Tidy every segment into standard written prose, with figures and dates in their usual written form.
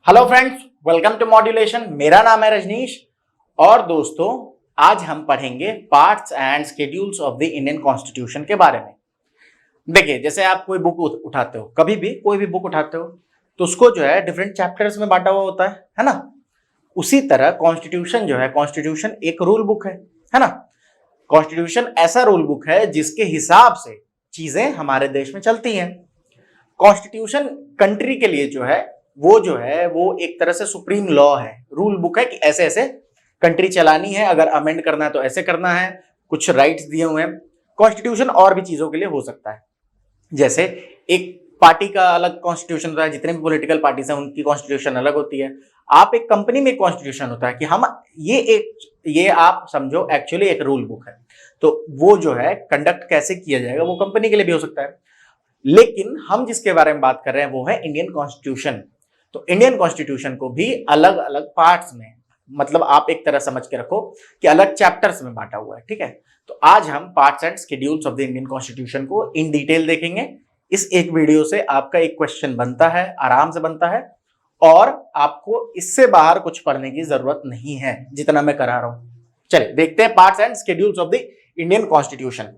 Hello friends, welcome to modulation. मेरा नाम है रजनीश और दोस्तों आज हम पढ़ेंगे parts and schedules of the Indian constitution के बारे में। देखिए, जैसे आप कोई बुक उठाते हो, कभी भी कोई भी बुक उठाते हो तो उसको जो है डिफरेंट चैप्टर्स में बांटा हुआ होता है ना। उसी तरह कॉन्स्टिट्यूशन जो है, कॉन्स्टिट्यूशन एक रूल बुक है ना। कॉन्स्टिट्यूशन ऐसा रूल बुक है जिसके हिसाब से चीजें हमारे देश में चलती हैं। कॉन्स्टिट्यूशन कंट्री के लिए जो है वो एक तरह से सुप्रीम लॉ है, रूल बुक है कि ऐसे ऐसे कंट्री चलानी है, अगर अमेंड करना है तो ऐसे करना है, कुछ राइट्स दिए हुए हैं। कॉन्स्टिट्यूशन और भी चीजों के लिए हो सकता है, जैसे एक पार्टी का अलग कॉन्स्टिट्यूशन होता है, जितने भी पॉलिटिकल पार्टीज हैं उनकी कॉन्स्टिट्यूशन अलग होती है। आप एक कंपनी में कॉन्स्टिट्यूशन होता है कि हम ये आप समझो एक्चुअली एक रूल बुक है, तो वो जो है कंडक्ट कैसे किया जाएगा वो कंपनी के लिए भी हो सकता है। लेकिन हम जिसके बारे में बात कर रहे हैं वो है इंडियन कॉन्स्टिट्यूशन। तो इंडियन कॉन्स्टिट्यूशन को भी अलग अलग पार्ट्स में, मतलब आप एक तरह समझ के रखो कि अलग चैप्टर्स में बांटा हुआ है, ठीक है। तो आज हम parts and schedules of the Indian constitution को इन डिटेल देखेंगे। इस एक वीडियो से आपका एक क्वेश्चन बनता है, आराम से बनता है, और आपको इससे बाहर कुछ पढ़ने की जरूरत नहीं है जितना मैं करा रहा हूं। चलिए देखते हैं parts and schedules of the Indian constitution.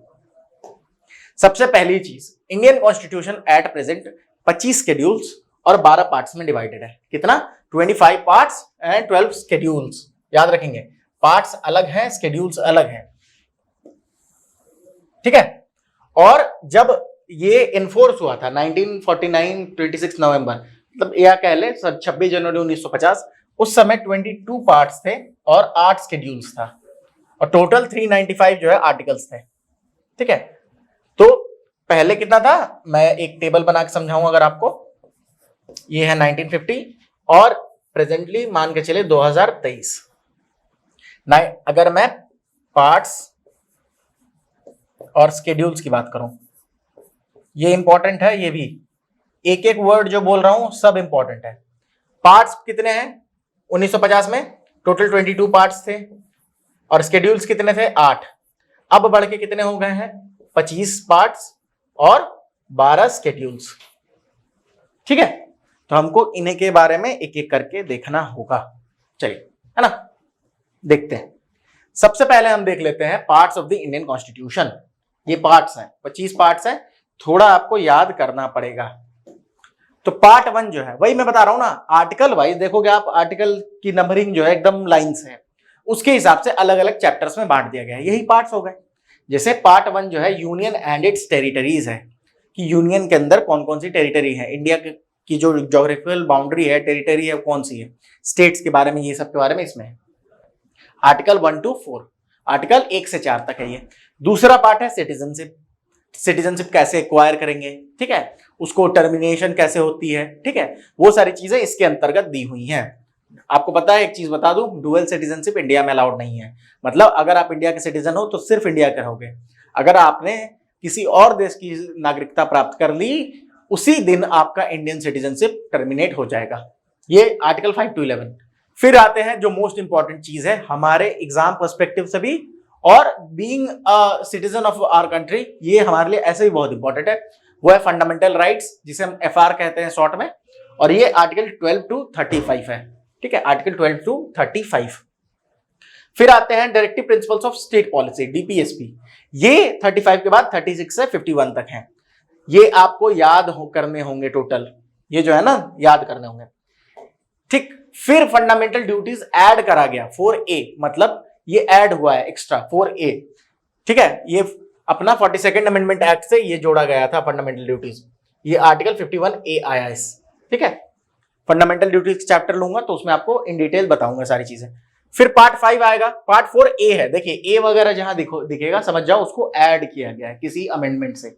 सबसे पहली चीज, Indian constitution at present 25 schedules और 12 पार्ट्स में डिवाइडेड है। कितना? 25 पार्ट्स एंड 12 शेड्यूल्स। याद रखेंगे, पार्ट्स अलग हैं, शेड्यूल्स अलग हैं, ठीक है। और जब ये इन्फोर्स हुआ था 1949 26 नवंबर, मतलब या कह ले 26 जनवरी 1950, उस समय 22 पार्ट्स थे और 8 शेड्यूल्स था, और टोटल 395 जो है आर्टिकल्स थे, ठीक है। तो पहले कितना था, मैं एक टेबल बना के समझाऊंगा अगर आपको। ये है 1950 और प्रेजेंटली मान के चले 2023। अगर मैं पार्ट्स और शेड्यूल्स की बात करूं, ये इंपॉर्टेंट है, ये भी एक एक वर्ड जो बोल रहा हूं सब इंपॉर्टेंट है। पार्ट्स कितने हैं? 1950 में टोटल 22 पार्ट्स थे और शेड्यूल्स कितने थे? 8। अब बढ़ के कितने हो गए हैं? 25 पार्ट्स और 12 शेड्यूल्स, ठीक है। तो हमको इन्हीं के बारे में एक एक करके देखना होगा। चलिए, है ना, देखते हैं। सबसे पहले हम देख लेते हैं parts of the Indian constitution. ये पार्ट्स हैं, 25 पार्ट्स हैं, थोड़ा आपको याद करना पड़ेगा। तो पार्ट 1 जो है, वही मैं बता रहा हूं ना, आर्टिकल वाइज देखोगे आप, आर्टिकल की नंबरिंग जो है एकदम लाइंस है, उसके हिसाब से अलग अलग चैप्टर्स में बांट दिया गया है, यही पार्ट्स हो गए। जैसे पार्ट 1 जो है यूनियन एंड इट्स टेरिटरीज है, कि यूनियन के अंदर कौन कौन सी टेरिटरी है, इंडिया की जो ज्योग्राफिकल बाउंड्री है, टेरिटरी है, कौन सी है, स्टेट्स के बारे में, ये सब के बारे में इसमें है। आर्टिकल 1 to 4, आर्टिकल 1 से 4 तक है ये। दूसरा पार्ट है सिटीजनशिप, सिटीजनशिप कैसे एक्वायर करेंगे, ठीक है, उसको टर्मिनेशन कैसे होती है, ठीक है, वो सारी चीजें इसके अंतर्गत दी हुई हैं। आपको पता है, एक चीज बता दूं, डुअल सिटीजनशिप इंडिया में अलाउड नहीं है। मतलब अगर आप इंडिया के सिटीजन हो तो सिर्फ इंडिया के रहोगे, अगर आपने किसी और देश की नागरिकता प्राप्त कर ली उसी दिन आपका इंडियन सिटीजनशिप टर्मिनेट हो जाएगा। ये आर्टिकल 5 to 11। फिर आते हैं जो मोस्ट इंपॉर्टेंट चीज है हमारे एग्जाम पर्सपेक्टिव से भी, और being a citizen of our country, ये हमारे लिए ऐसे ही बहुत इंपॉर्टेंट है, वो है फंडामेंटल राइट्स, जिसे हम FR कहते हैं शॉर्ट में, और ये आर्टिकल 12 to 35 है, ठीक है, आर्टिकल 12 to 35। फिर आते हैं directive principles of state policy, DPSP, ये 35 के बाद 36 से 51 तक है। ये आपको याद करने होंगे टोटल, ये जो है ना याद करने होंगे, ठीक। फिर फंडामेंटल ड्यूटीज ऐड करा गया 4A, मतलब ये ऐड हुआ है एक्स्ट्रा 4A, ठीक है। ये अपना 42nd अमेंडमेंट एक्ट से ये जोड़ा गया था फंडामेंटल ड्यूटीज, ये आर्टिकल 51A आया इस, ठीक है। फंडामेंटल ड्यूटीज चैप्टर लूंगा तो उसमें आपको इन डिटेल बताऊंगा सारी चीजें। फिर पार्ट 5 आएगा, पार्ट 4A है, देखिए A वगैरह जहां दिखेगा समझ जाओ उसको ऐड किया गया है किसी अमेंडमेंट से।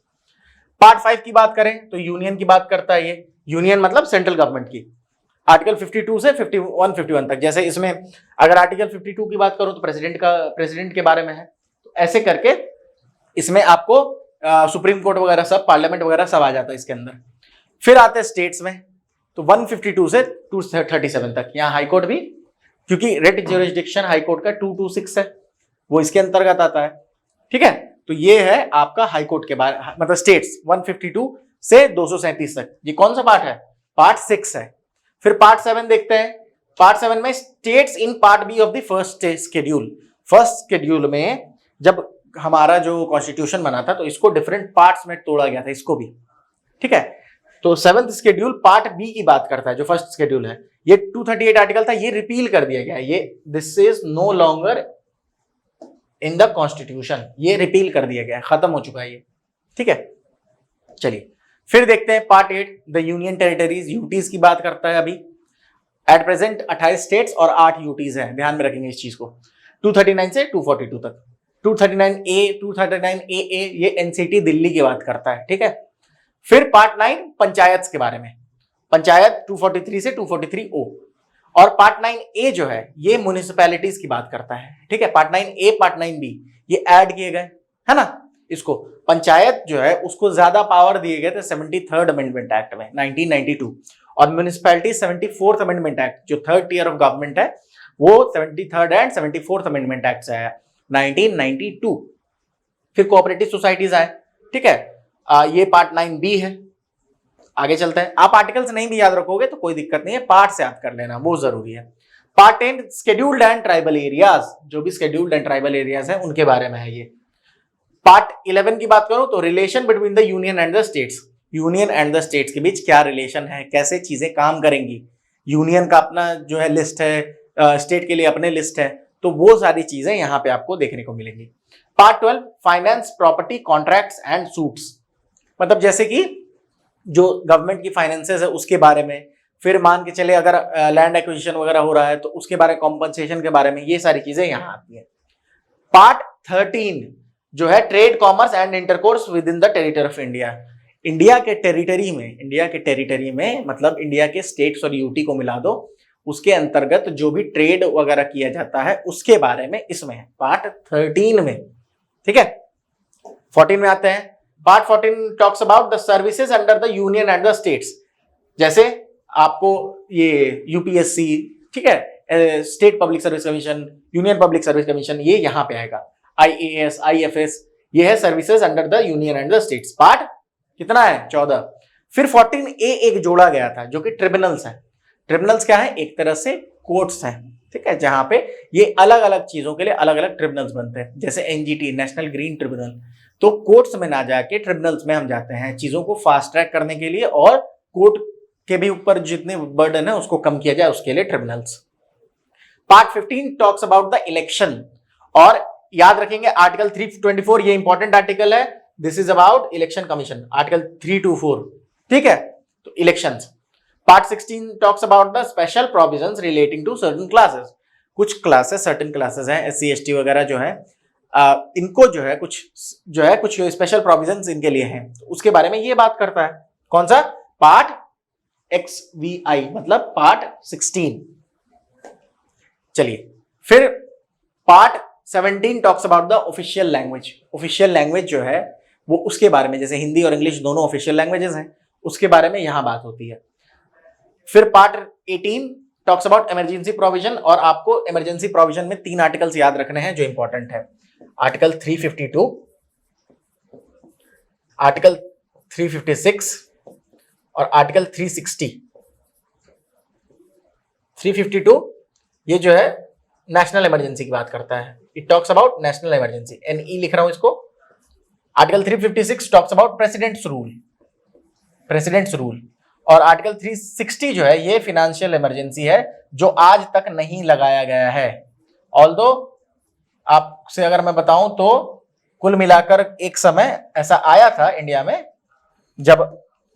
पार्ट 5 की बात करें तो यूनियन की बात करता है ये, यूनियन मतलब सेंट्रल गवर्नमेंट की, आर्टिकल 52 से 51 तक। जैसे इसमें अगर आर्टिकल 52 की बात करूं तो प्रेसिडेंट के बारे में है, तो ऐसे करके इसमें आपको सुप्रीम कोर्ट वगैरह सब, पार्लियामेंट वगैरह सब आ जाता है इसके अंदर। फिर आते हैं स्टेट्स में, तो 152 से 237 तक, यहाँ हाईकोर्ट भी, क्योंकि रेट ज्यूरिसडिक्शन हाईकोर्ट का 226 है, वो इसके अंतर्गत आता है, ठीक है। तो ये है आपका हाईकोर्ट के बारे, मतलब स्टेट्स 152 से 237 तक। ये कौन सा पार्ट है? पार्ट 6 है। फिर पार्ट 7 देखते हैं। पार्ट 7 में states in part B of the first schedule. First schedule में जब हमारा जो कॉन्स्टिट्यूशन बना था तो इसको डिफरेंट पार्ट्स में तोड़ा गया था, इसको भी, ठीक है। तो 7th शेड्यूल पार्ट बी की बात करता है, जो फर्स्ट शेड्यूल है। ये 238 आर्टिकल था, ये रिपील कर दिया गया है। ये this is no longer in the constitution, ये रिपील कर दिया गया है, खत्म हो चुका है ये, ठीक है। चलिए फिर देखते हैं part 8, the union territories, UTs की बात करता है। अभी एट प्रेजेंट 28 स्टेट्स और 8 यूटीज हैं, ध्यान में रखेंगे इस चीज को, 239 से 242 तक। 239A 239AA ये एनसीटी दिल्ली की बात करता है, ठीक है। फिर पार्ट 9 पंचायत के बारे में, पंचायत 243 से 243O। और पार्ट 9A जो है ये म्युनिसिपैलिटीज की बात करता है, ठीक है। पार्ट 9A पार्ट 9B ये ऐड किए गए, है ना। इसको पंचायत जो है उसको ज्यादा पावर दिए गए थे 73rd अमेंडमेंट एक्ट में 1992, और म्युनिसिपैलिटी 74th अमेंडमेंट एक्ट, जो थर्ड टियर ऑफ गवर्नमेंट है, वो 73rd and 74th amendment act से आया 1992। फिर कोऑपरेटिव सोसाइटीज आए, ठीक है। ये पार्ट 9B है। आगे चलते हैं। आप आर्टिकल्स नहीं भी याद रखोगे तो कोई दिक्कत नहीं है, पार्ट से याद कर लेना, वो जरूरी है। Part 10 scheduled and tribal areas, जो भी शेड्यूल्ड एंड ट्राइबल एरियाज है उनके बारे में है ये। पार्ट 11 की बात करूं तो relation between the union and the states, union and the states के बीच क्या रिलेशन है, कैसे चीजें काम करेंगी। यूनियन का अपना जो है लिस्ट है, स्टेट के लिए अपने लिस्ट है, तो वो सारी चीजें यहां पे आपको देखने को मिलेंगी। Part 12 finance, property, contracts and suits, मतलब जैसे कि जो गवर्नमेंट की फाइनेंसेस है उसके बारे में। फिर मान के चले अगर लैंड एक्विजिशन वगैरह हो रहा है तो उसके बारे में, कॉम्पनसेशन के बारे में, ये सारी चीजें यहां आती है। पार्ट 13 जो है trade, commerce and intercourse with in the territory of India. India के टेरिटरी में मतलब इंडिया के स्टेट्स और यूटी को मिला दो, उसके अंतर्गत जो भी ट्रेड वगैरह किया जाता है उसके बारे में इसमें है, पार्ट 13 में, ठीक है। 14 में आते हैं। Part 14 talks about the services under the union and the states, जैसे आपको ये यूपीएससी, ठीक है, state public service commission, union public service commission, ये यहां पे आएगा। आईएएस, आईएफएस, ये है services under the union and the states. Part कितना है? 14। फिर 14A एक जोड़ा गया था जो कि ट्रिब्यूनल्स है। ट्रिब्यूनल्स क्या है? एक तरह से कोर्ट्स हैं, ठीक है, जहां पे ये अलग अलग चीजों के लिए अलग अलग ट्रिब्यूनल्स बनते हैं, जैसे एनजीटी, नेशनल ग्रीन ट्रिब्यूनल। तो कोर्ट्स में ना जाके ट्रिब्यूनल्स में हम जाते हैं चीजों को फास्ट ट्रैक करने के लिए, और कोर्ट के भी ऊपर जितने बर्डन है उसको कम किया जाए उसके लिए tribunals. Part 15 talks about the election, और याद रखेंगे आर्टिकल 324, ये इंपॉर्टेंट आर्टिकल है, this is about election commission, article 324, ठीक है, तो elections. Part 16 talks about the special provisions relating to certain classes, कुछ क्लासेस, सर्टेन क्लासेस हैं, एससी एसटी वगैरह जो है, इनको जो है कुछ स्पेशल प्रोविजंस इनके लिए हैं, तो उसके बारे में ये बात करता है। कौन सा? पार्ट XVI, मतलब पार्ट 16। चलिए फिर part 17 talks about the official language. Official language जो है वो उसके बारे में, जैसे हिंदी और इंग्लिश दोनों ऑफिशियल लैंग्वेजेस हैं, उसके बारे में यहां बात होती है। फिर part 18 talks about emergency provision, और आपको इमरजेंसी प्रोविजन में 3 आर्टिकल्स याद रखने हैं जो इंपॉर्टेंट है। आर्टिकल 352, आर्टिकल 356 और आर्टिकल 360। 352 ये जो है नेशनल इमरजेंसी की बात करता है, it talks about national emergency, NE लिख रहा हूं इसको। Article 356 talks about presidents rule, और आर्टिकल 360 जो है ये फाइनेंशियल इमरजेंसी है, जो आज तक नहीं लगाया गया है। ऑल्दो आपसे अगर मैं बताऊं तो कुल मिलाकर एक समय ऐसा आया था इंडिया में, जब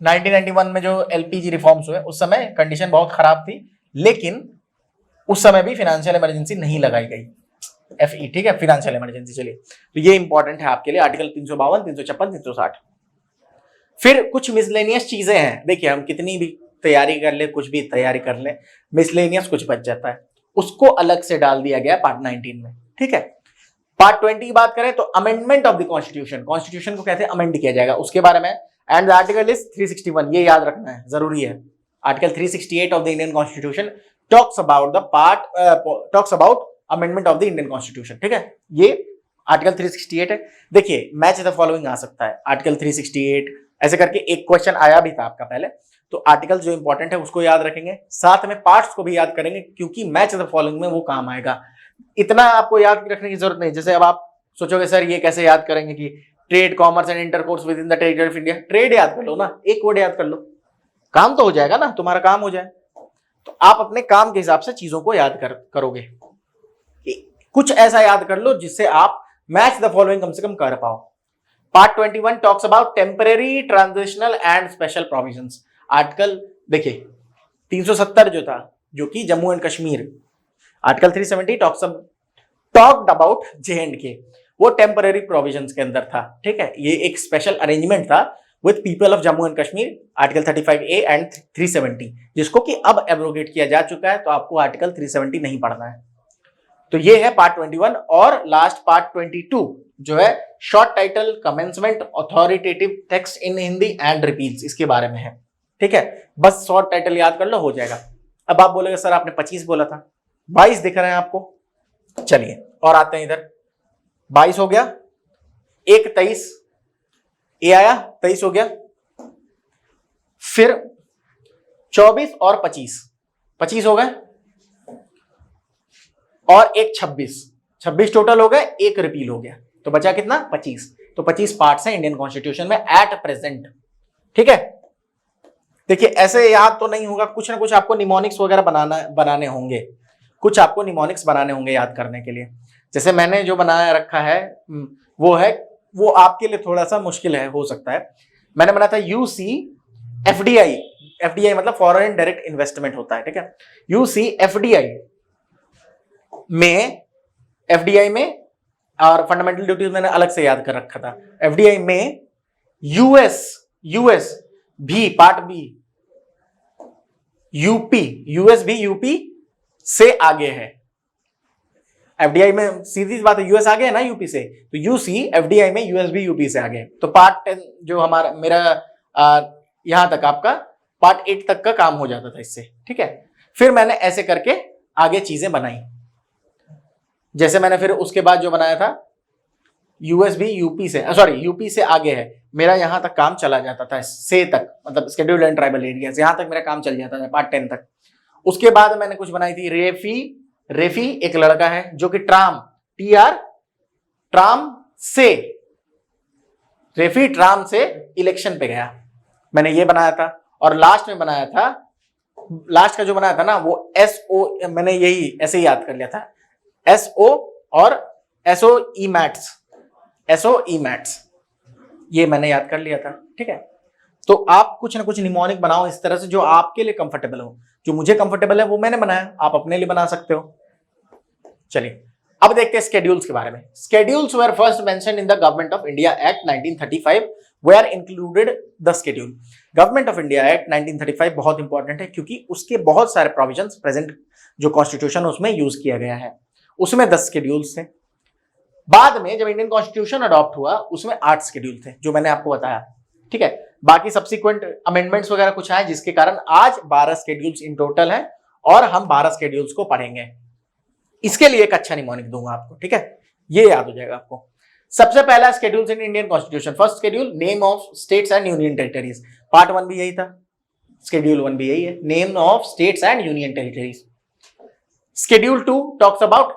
1991 में जो LPG रिफॉर्म्स हुए उस समय कंडीशन बहुत खराब थी, लेकिन उस समय भी फाइनेंशियल इमरजेंसी नहीं लगाई गई, FE, ठीक है, फाइनेंशियल इमरजेंसी। चलिए, तो ये इंपॉर्टेंट है आपके लिए, आर्टिकल 352, 356, 360। फिर कुछ मिसलेनियस चीजें हैं, देखिए हम कितनी भी तैयारी कर ले, कुछ भी तैयारी कर ले, मिसलेनियस कुछ बच जाता है, उसको अलग से डाल दिया गया पार्ट 19 में, ठीक है। पार्ट 20 की बात करें तो amendment of the constitution, constitution को कैसे अमेंड किया जाएगा उसके बारे में, एंड द आर्टिकल इज 361, ये याद रखना है, जरूरी है। Article 368 of the Indian constitution talks about amendment of the Indian constitution, ठीक है, ये आर्टिकल 368 है। देखिए मैच द फॉलोइंग आ सकता है, आर्टिकल 368, ऐसे करके एक क्वेश्चन आया भी था आपका पहले। तो आर्टिकल जो इंपॉर्टेंट है उसको याद रखेंगे, साथ में पार्ट्स को भी याद करेंगे, क्योंकि मैच द फॉलोइंग में वो काम आएगा। इतना आपको याद रखने की जरूरत नहीं। जैसे अब आप सोचोगे सर ये कैसे याद करेंगे कि trade, commerce and intercourse with in the territory of India, trade याद कर लो ना, एक वर्ड याद कर लो, काम तो हो जाएगा ना, तुम्हारा काम हो जाए। तो आप अपने काम के हिसाब से चीजों को याद करोगे। कुछ ऐसा याद कर लो जिससे आप मैच द फॉलोइंग कम से कम कर पाओ। Part 21 talks about temporary, transitional and special provisions. Article देखिए 370 जो था, जो कि Jammu and Kashmir, article 370 talked about J&K, वो टेम्परेरी प्रोविजंस के अंदर था। ठीक है, ये एक स्पेशल अरेंजमेंट था with people of Jammu and Kashmir, article 35A and 370, जिसको कि अब एब्रोगेट किया जा चुका है, तो आपको आर्टिकल 370 नहीं पढ़ना है। तो ये है पार्ट 21। और लास्ट पार्ट 22 जो है short title, commencement, authoritative text in Hindi and repeals, इसके बारे में है। ठीक है, बस शॉर्ट टाइटल याद कर लो, हो जाएगा। अब आप बोलोगे सर आपने 25 बोला था, 22 दिख रहे हैं आपको। चलिए और आते हैं इधर, 22 हो गया, एक 23 ए आया, 23 हो गया, फिर 24 और 25 हो गए, और एक 26 टोटल हो गए, एक रिपील हो गया, तो बचा कितना 25। तो 25 पार्ट्स हैं इंडियन कॉन्स्टिट्यूशन में एट प्रेजेंट। ठीक है, देखिए ऐसे याद तो नहीं होगा, कुछ ना कुछ आपको निमोनिक्स वगैरह बनाने होंगे, कुछ आपको निमोनिक्स बनाने होंगे याद करने के लिए। जैसे मैंने जो बनाया रखा है वो आपके लिए थोड़ा सा मुश्किल है, हो सकता है। मैंने बनाया था UCFDI, FDI मतलब फॉरेन डायरेक्ट इन्वेस्टमेंट होता है। ठीक है, UCFDI में और फंडामेंटल ड्यूटीज मैंने अलग से याद कर रखा था। FDI में यूएस भी पार्ट बी, यूएस भी यूपी से आगे है। FDI में सीधी बात है, यूएस आगे है ना यूपी से, तो UCFDI में यूएस भी यूपी से आगे। तो पार्ट 10 जो मेरा यहां तक आपका पार्ट 8 तक का काम हो जाता था इससे। ठीक है, फिर मैंने ऐसे करके आगे चीजें बनाई। जैसे मैंने फिर उसके बाद जो बनाया था यूएस भी यूपी से आगे है, मेरा यहां तक काम चला जाता था, से तक मतलब शेड्यूल्ड एंड ट्राइबल एरियाज, यहां तक मेरा काम चल जाता था पार्ट 10 तक। उसके बाद मैंने कुछ बनाई थी रेफी एक लड़का है जो कि ट्राम से इलेक्शन पे गया, मैंने ये बनाया था। और लास्ट में बनाया था, लास्ट का जो बनाया था ना वो SO, मैंने यही ऐसे ही याद कर लिया था, SO और SOE मैथ्स, ये मैंने याद कर लिया था। ठीक है, तो आप कुछ ना कुछ निमोनिक बनाओ इस तरह से जो आपके लिए कंफर्टेबल हो। जो मुझे कंफर्टेबल है वो मैंने बनाया, आप अपने लिए बना सकते हो। चलिए अब देखते हैं स्केड्यूल्स के बारे में। Schedules were first mentioned in the government of India act 1935 were included the schedule. Government of India act 1935 बहुत इंपॉर्टेंट है क्योंकि उसके बहुत सारे प्रोविजंस प्रेजेंट जो कॉन्स्टिट्यूशन उसमें यूज किया गया है, उसमें 10 स्केड्यूल्स थे। बाद में जब इंडियन कॉन्स्टिट्यूशन अडॉप्ट हुआ उसमें 8 स्केड्यूल थे जो मैंने आपको बताया। ठीक है, बाकी सब्सिक्वेंट अमेंडमेंट्स वगैरह कुछ आए जिसके कारण आज 12 स्केड्यूल्स इन टोटल है, और हम 12 स्केड्यूल्स को पढ़ेंगे। इसके लिए एक अच्छा निमोनिक दूंगा आपको। ठीक है, ये याद हो जाएगा आपको। सबसे पहला schedules in Indian constitution, first schedule name of states and union territories, part 1 भी यही था, शेड्यूल 1 भी यही है, name of states and union territories. Schedule 2 talks about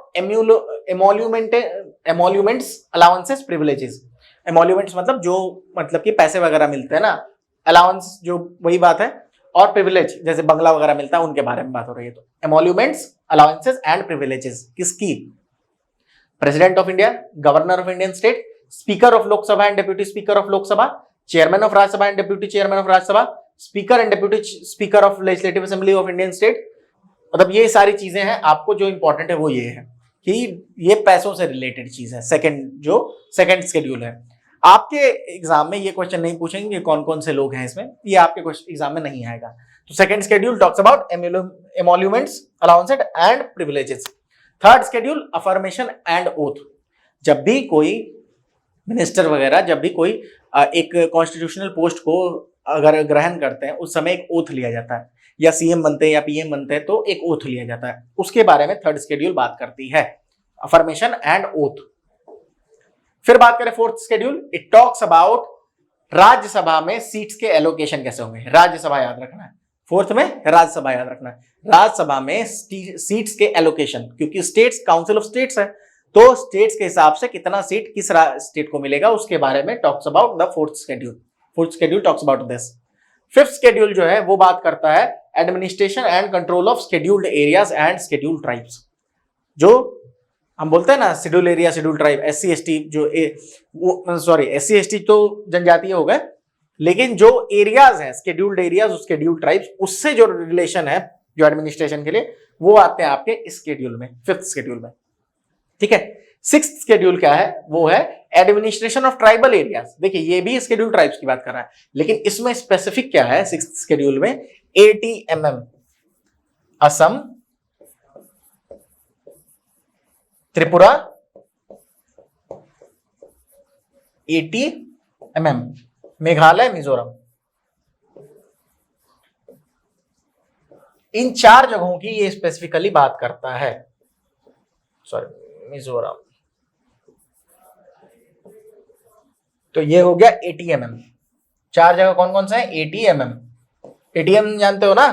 emoluments, allowances, privileges। emoluments मतलब जो मतलब कि पैसे वगैरह मिलते हैं ना, allowance जो वही बात है, और privilege जैसे बंगला वगैरह मिलता है उनके बारे में बात हो रही है। तो emoluments, allowances and privileges किसकी? President of India, governor of Indian state, speaker of Lok Sabha and deputy speaker of Lok Sabha, chairman of Rajya Sabha and deputy chairman of Rajya Sabha, speaker and deputy speaker of legislative assembly of Indian state. मतलब ये सारी चीजें हैं। आपको जो important है वो ये है कि ये पैसों से रिलेटेड चीज है। सेकंड शेड्यूल है। आपके एग्जाम में ये क्वेश्चन नहीं पूछेंगे कौन कौन से लोग हैं इसमें, ये आपके एग्जाम में नहीं आएगा। तो second schedule talks about emoluments, allowances and privileges. Third schedule affirmation and oath. जब भी कोई मिनिस्टर वगैरह, जब भी कोई एक कॉन्स्टिट्यूशनल पोस्ट को अगर ग्रहण करते हैं उस समय एक ओथ लिया जाता है, या सीएम बनते हैं या पीएम बनते हैं तो एक ओथ लिया जाता है। उसके बारे में थर्ड शेड्यूल बात करती है, अफर्मेशन एंड ओथ। फिर बात करें fourth schedule, it talks about Rajya Sabha में सीट्स के एलोकेशन कैसे होंगे, राज्यसभा याद रखना है, फोर्थ में राज्यसभा याद रखना है। राज्यसभा में सीट्स के एलोकेशन, क्योंकि स्टेट्स काउंसिल ऑफ स्टेट्स है, तो स्टेट्स के हिसाब से कितना सीट किस स्टेट को मिलेगा उसके बारे में talks about the fourth schedule. Fourth schedule talks about this. Fifth schedule जो है वो बात करता है administration and control of scheduled areas and scheduled tribes. जो हम बोलते हैं ना schedule area schedule tribe, SC ST जो सॉरी SC ST तो जनजातीय हो गए, लेकिन जो एरियाज हैं शेड्यूल्ड एरियाज और शेड्यूल्ड ट्राइब्स उससे जो रिलेशन है जो एडमिनिस्ट्रेशन के लिए वो आते हैं आपके इस शेड्यूल में, फिफ्थ शेड्यूल में। ठीक है। सिक्स्थ शेड्यूल क्या है, वो है एडमिनिस्ट्रेशन ऑफ ट्राइबल एरियाज। देखिए ये भी शेड्यूल ट्राइब्स की बात कर रहा है, लेकिन इसमें स्पेसिफिक क्या है सिक्स्थ शेड्यूल में, ATMM असम, त्रिपुरा, ATMM मेघालय, मिजोरम, इन चार जगहों की ये स्पेसिफिकली बात करता है। सॉरी मिजोरम, तो ये हो गया ATMM। चार जगह कौन कौन सा है, ATMM। ATM जानते हो ना,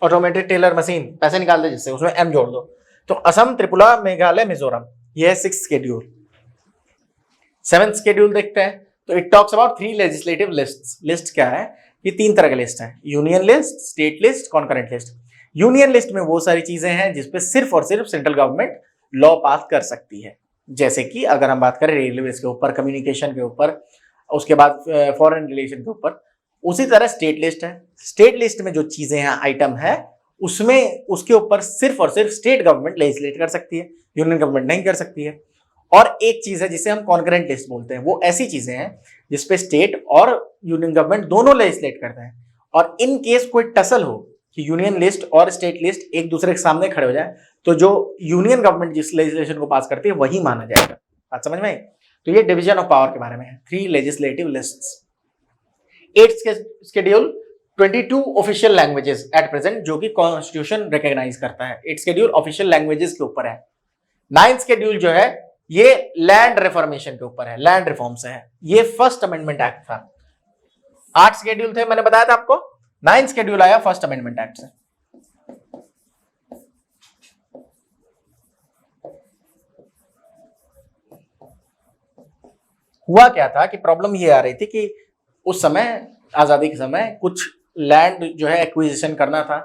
ऑटोमेटेड टेलर मशीन, पैसे निकालते जिससे, उसमें M जोड़ दो। तो असम, त्रिपुरा, मेघालय, मिजोरम, ये है सिक्स्थ शेड्यूल। सेवेंथ शेड्यूल देखते हैं, तो it talks about 3 legislative lists. List क्या है, ये 3 तरह के लिस्ट है, union list, state list, concurrent list. Union list में वो सारी चीजें हैं जिसपे सिर्फ और सिर्फ सेंट्रल गवर्नमेंट लॉ पास कर सकती है, जैसे कि अगर हम बात करें रेलवे के ऊपर, कम्युनिकेशन के ऊपर, उसके बाद फॉरेन रिलेशन के ऊपर। उसी तरह स्टेट लिस्ट है, स्टेट लिस्ट में जो चीजें हैं, आइटम है, उसमें उसके ऊपर सिर्फ और सिर्फ स्टेट गवर्नमेंट लेजिस्लेट कर सकती है, यूनियन गवर्नमेंट नहीं कर सकती है। और एक चीज है जिसे हम कॉन्करेंट लिस्ट बोलते हैं, वो ऐसी चीजें हैं जिसपे स्टेट और यूनियन गवर्नमेंट दोनों लेजिस्लेट करते हैं। और इन केस कोई टसल हो कि यूनियन लिस्ट और स्टेट लिस्ट एक दूसरे के सामने खड़े हो जाए, तो जो यूनियन गवर्नमेंट जिस लेजिस्लेशन को पास करती है वही माना जाएगा। बात समझ में आई? तो ये डिवीजन ऑफ पावर के बारे में है, 3 legislative lists. 8th schedule 22 official languages at present, जो कि कॉन्स्टिट्यूशन रिकॉग्नाइज करता है। 8th शेड्यूल ऑफिशियल लैंग्वेजेस के ऊपर है। 9th शेड्यूल जो है ये लैंड रिफॉर्मेशन के ऊपर है, लैंड रिफॉर्म से है। ये फर्स्ट अमेंडमेंट एक्ट था। 8 शेड्यूल थे, मैंने बताया था आपको। 9th शेड्यूल आया फर्स्ट अमेंडमेंट एक्ट से। हुआ क्या था कि प्रॉब्लम ये आ रही थी कि उस समय आजादी के समय कुछ लैंड जो है एक्विजिशन करना था,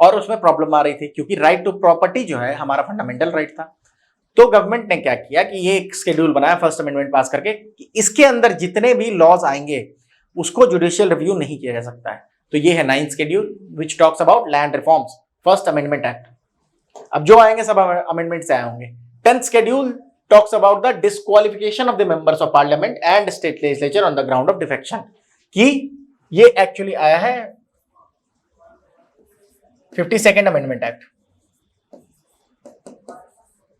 और उसमें प्रॉब्लम आ रही थी क्योंकि राइट टू प्रॉपर्टी जो है हमारा फंडामेंटल राइट था। तो गवर्नमेंट ने क्या किया कि ये एक शेड्यूल बनाया फर्स्ट अमेंडमेंट पास करके कि इसके अंदर जितने भी लॉज आएंगे उसको जुडिशियल रिव्यू नहीं किया जा सकता है। तो ये है 9th schedule which talks about land reforms, first amendment act. अब जो आएंगे सब अमेंडमेंट से आए होंगे। 10th schedule talks about the disqualification of the members of parliament and state legislature on the ground of defection, कि ये एक्चुअली आया है 52nd amendment act,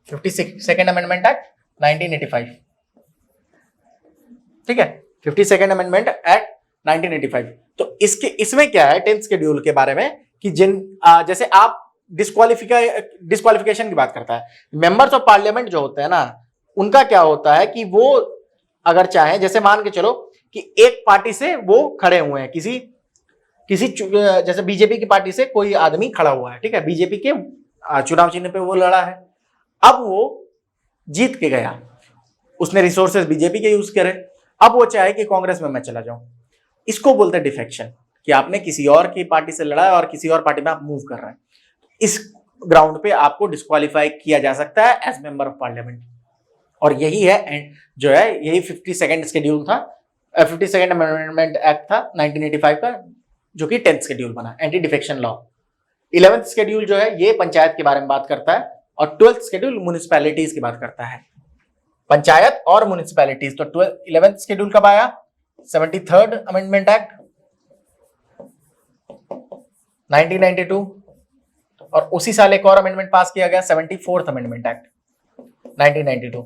52nd amendment act 1985। ठीक है, 52nd अमेंडमेंट एक्ट 1985। तो इसमें क्या है 10th शेड्यूल के बारे में कि जैसे आप डिस्क्वालिफिकेशन की बात करता है, मेंबर्स ऑफ पार्लियामेंट जो होते हैं ना, उनका क्या होता है कि वो अगर चाहे, जैसे मान के चलो कि एक पार्टी से वो खड़े हुए हैं, किसी जैसे बीजेपी की पार्टी से कोई आदमी खड़ा हुआ है, ठीक है, बीजेपी के चुनाव चिन्ह पे वो लड़ा है। अब वो जीत के गया, उसने रिसोर्सेज बीजेपी के यूज करे, अब वो चाहे कि कांग्रेस में मैं चला जाऊं, इसको बोलते हैं डिफेक्शन, कि आपने किसी और की पार्टी से लड़ा है और किसी और पार्टी में आप मूव कर रहे हैं। इस ग्राउंड पे आपको डिस्क्वालीफाई किया जा सकता है एज मेंबर ऑफ पार्लियामेंट। और यही है जो है, यही 52nd शेड्यूल था, 52nd अमेंडमेंट एक्ट था 1985 का, जो कि 10th शेड्यूल बना, anti defection law. 11th schedule जो है ये पंचायत के बारे में बात करता है, और 12th शेड्यूल म्युनिसिपैलिटीज की बात करता है, पंचायत और म्युनिसिपैलिटीज। तो 11th शेड्यूल कब आया? 73rd अमेंडमेंट एक्ट 1992, और उसी साल एक और अमेंडमेंट पास किया गया 74th अमेंडमेंट एक्ट 1992।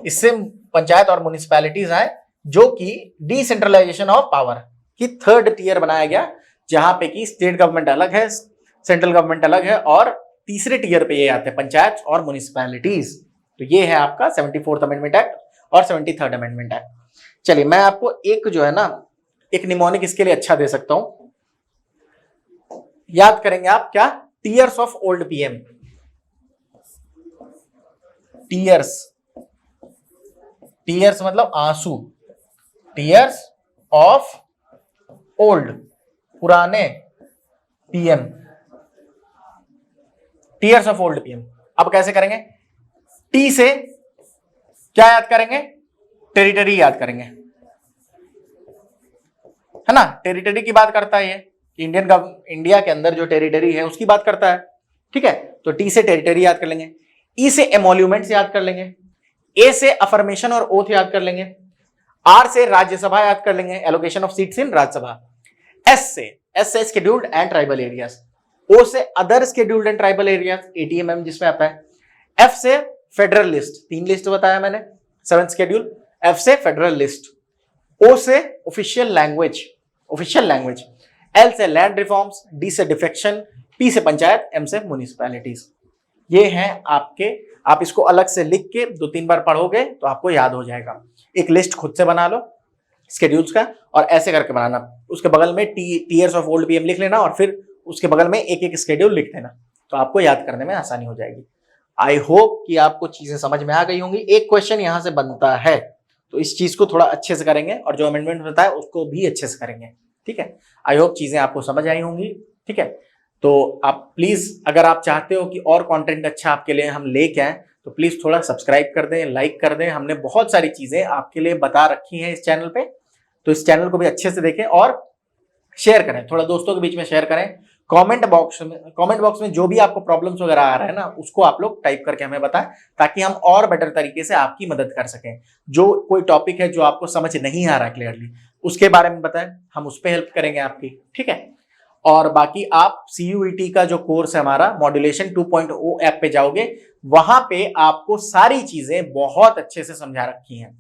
इससे पंचायत और म्युनिसिपैलिटीज आए, जो कि डिसेंट्रलाइजेशन ऑफ पावर की 3rd टियर बनाया गया, जहां पे कि स्टेट गवर्नमेंट अलग है, सेंट्रल गवर्नमेंट अलग है, और तीसरे टियर पे ये आते हैं पंचायत और म्युनिसिपैलिटीज। तो ये है आपका 74th अमेंडमेंट एक्ट और 73rd अमेंडमेंट एक्ट। चलिए मैं आपको एक जो है ना एक निमोनिक इसके लिए अच्छा दे सकता हूं, याद करेंगे आप क्या, tears of old PM, tears, tears मतलब आंसू, टीयर्स ऑफ ओल्ड पुराने PM, tears of old PM. अब कैसे करेंगे, टी से क्या याद करेंगे, टेरिटरी याद करेंगे, है ना, टेरिटरी की बात करता है ये, इंडिया के अंदर जो टेरिटरी है उसकी बात करता है, ठीक है। तो टी से टेरिटरी याद कर लेंगे, ई से एमोल्यूमेंट्स याद कर लेंगे, ए से अफर्मेशन और ओथ याद कर लेंगे, आर से राज्यसभा याद कर लेंगे, allocation of seats in Rajya Sabha, S से scheduled and tribal areas, O से other scheduled and tribal areas, ATMM जिसमें आता है, एफ से फेडरल लिस्ट, 3 लिस्ट बताया मैंने, 7th शेड्यूल, एफ से फेडरल लिस्ट, ओ से official language, official language, L से लैंड रिफॉर्म्स, डी से डिफेक्शन, पी से पंचायत, एम से म्युनिसिपैलिटीज। ये हैं आपके, आप इसको अलग से लिख के 2-3 बार पढ़ोगे तो आपको याद हो जाएगा। एक लिस्ट खुद से बना लो स्केड्यूल्स का और ऐसे करके बनाना, उसके बगल में टीयर्स ऑफ ओल्ड पीएम लिख लेना और फिर उसके बगल में एक एक स्केड्यूल लिख देना, तो आपको याद करने में आसानी हो जाएगी। आई होप कि आपको चीजें समझ में आ गई होंगी। एक क्वेश्चन यहां से बनता है तो इस चीज को थोड़ा अच्छे से करेंगे और जो अमेंडमेंट होता है उसको भी अच्छे से करेंगे, ठीक है। आई होप चीजें आपको समझ आई होंगी, ठीक है। तो आप प्लीज अगर आप चाहते हो कि और कंटेंट अच्छा आपके लिए हम लेके आए तो प्लीज थोड़ा सब्सक्राइब कर दें, लाइक कर दें। हमने बहुत सारी चीजें आपके लिए बता रखी हैं इस चैनल पे, तो इस चैनल को भी अच्छे से देखें और शेयर करें, थोड़ा दोस्तों के बीच में शेयर करें। कमेंट बॉक्स में जो भी आपको प्रॉब्लम्स वगैरह आ रहा है ना उसको आप लोग टाइप करके हमें बताएं ताकि हम और बेटर तरीके से आपकी मदद कर सकें। जो कोई टॉपिक है जो आपको समझ नहीं आ रहा क्लियरली उसके बारे में बताएं, हम उस पर हेल्प करेंगे आपकी, ठीक है। और बाकी आप CUET का जो कोर्स है हमारा मॉड्यूलेशन 2.0 ऐप पे जाओगे, वहां पे आपको सारी चीजें बहुत अच्छे से समझा रखी हैं,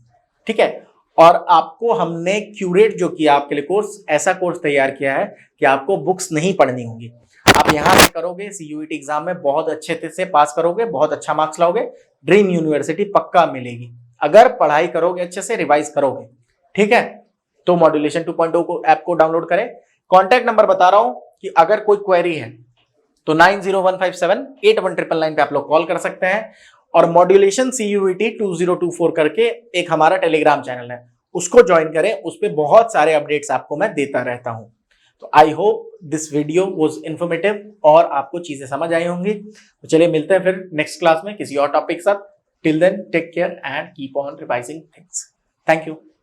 ठीक है। और आपको हमने क्यूरेट जो किया आपके लिए कोर्स, ऐसा कोर्स तैयार किया है कि आपको बुक्स नहीं पढ़नी होंगी। आप यहां पे करोगे CUET एग्जाम में बहुत अच्छे से पास करोगे, बहुत अच्छा मार्क्स लाओगे, ड्रीम यूनिवर्सिटी पक्का मिलेगी अगर पढ़ाई करोगे, अच्छे से रिवाइज करोगे, ठीक है। तो मॉड्यूलेशन 2.0 को ऐप को डाउनलोड करें। कॉन्टैक्ट नंबर बता रहा हूं कि अगर कोई क्वेरी है तो 9015781999 पे आप लोग कॉल कर सकते हैं। और मॉड्यूलेशन CUET 2024 करके एक हमारा टेलीग्राम चैनल है, उसको ज्वाइन करें, उस पर बहुत सारे अपडेट्स आपको मैं देता रहता हूं। तो I hope this video was informative और आपको चीजें समझ आई होंगी। तो चलिए मिलते हैं फिर नेक्स्ट क्लास में किसी और टॉपिक के साथ। Till then take care and keep on revising things. Thank you.